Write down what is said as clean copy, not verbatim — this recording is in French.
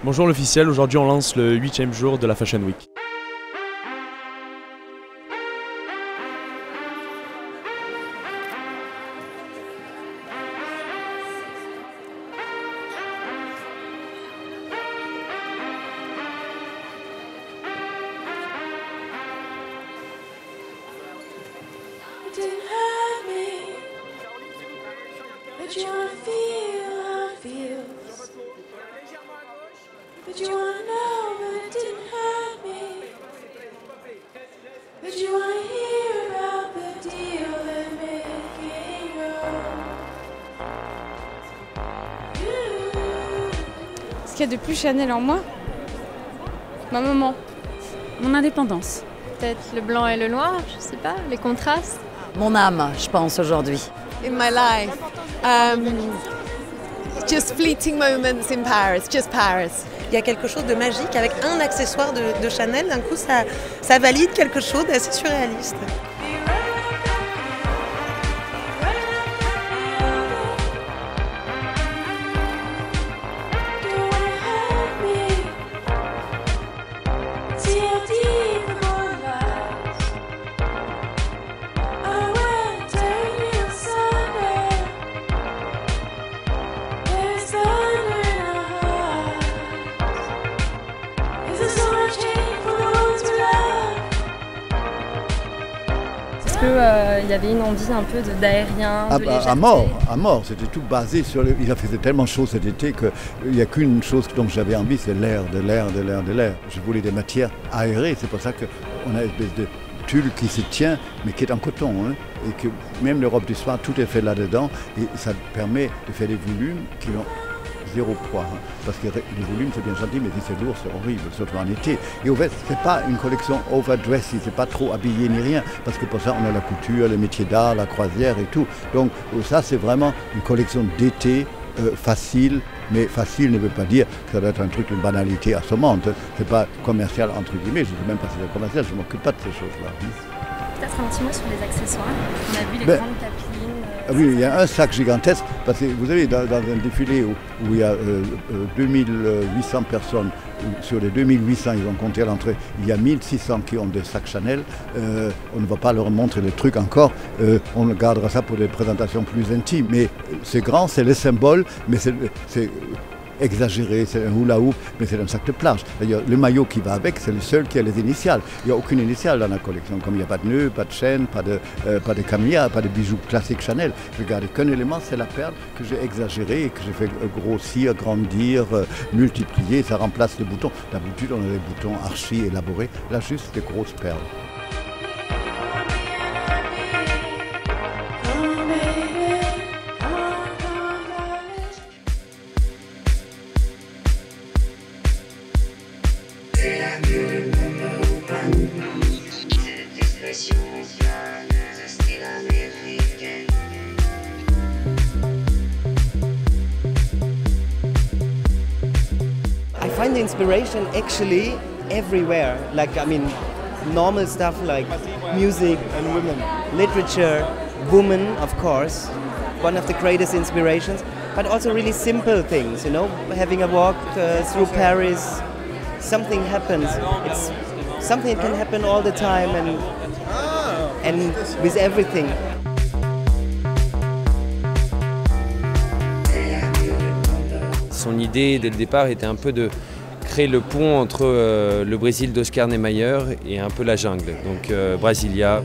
Bonjour l'officiel, aujourd'hui on lance le 8e jour de la Fashion Week. But you wanna feel how it feels. But you wanna know, but it didn't hurt me. But you wanna hear about the deal they're making. Ce qu'il y a de plus Chanel en moi, ma maman. Mon indépendance. Peut-être le blanc et le noir, je sais pas, les contrastes. Mon âme, je pense, aujourd'hui. In my life, just fleeting moments in Paris, just Paris. Il y a quelque chose de magique avec un accessoire de Chanel, d'un coup ça valide quelque chose d'assez surréaliste. Il y avait une envie un peu d'aérien, de légèreté. À mort, c'était tout basé sur il a fait tellement chaud cet été qu'il n'y a qu'une chose dont j'avais envie, c'est l'air. Je voulais des matières aérées, c'est pour ça qu'on a une espèce de tulle qui se tient, mais qui est en coton, hein, et que même l'Europe du soir, tout est fait là-dedans, et ça permet de faire des volumes qui ont zéro poids, hein, parce que les volumes c'est bien gentil, mais si c'est lourd c'est horrible, surtout en été. Et au fait, c'est pas une collection overdressy, c'est pas trop habillé ni rien, parce que pour ça on a la couture, les métiers d'art, la croisière et tout. Donc ça c'est vraiment une collection d'été facile, mais facile ne veut pas dire que ça doit être un truc d'une banalité assommante. C'est pas commercial entre guillemets, je ne sais même pas si c'est commercial, je ne m'occupe pas de ces choses-là. Peut-être un petit mot sur les accessoires. On a vu les grandes capilines. Oui, il y a un sac gigantesque, parce que vous savez, dans un défilé où il y a 2800 personnes, sur les 2800, ils ont compté à l'entrée, il y a 1600 qui ont des sacs Chanel, on ne va pas leur montrer les trucs encore, on gardera ça pour des présentations plus intimes. Mais c'est grand, c'est le symbole, mais c'est exagéré, c'est un hula hoop, mais c'est un sac de plage. D'ailleurs, le maillot qui va avec, c'est le seul qui a les initiales. Il n'y a aucune initiale dans la collection, comme il n'y a pas de nœud, pas de chaîne, pas de camélia, pas de bijoux classiques Chanel. Je garde qu'un élément, c'est la perle que j'ai exagérée et que j'ai fait grossir, grandir, multiplier. Ça remplace les boutons. D'habitude, on a des boutons archi élaborés. Là, juste des grosses perles. I find the inspiration actually everywhere. Like, I mean, normal stuff like music and women, literature, women, of course, one of the greatest inspirations, but also really simple things, you know, having a walk through Paris, something happens. It's something that can happen all the time and with everything. Son idée dès le départ était un peu de créer le pont entre le Brésil d'Oscar Niemeyer et un peu la jungle, donc Brasilia.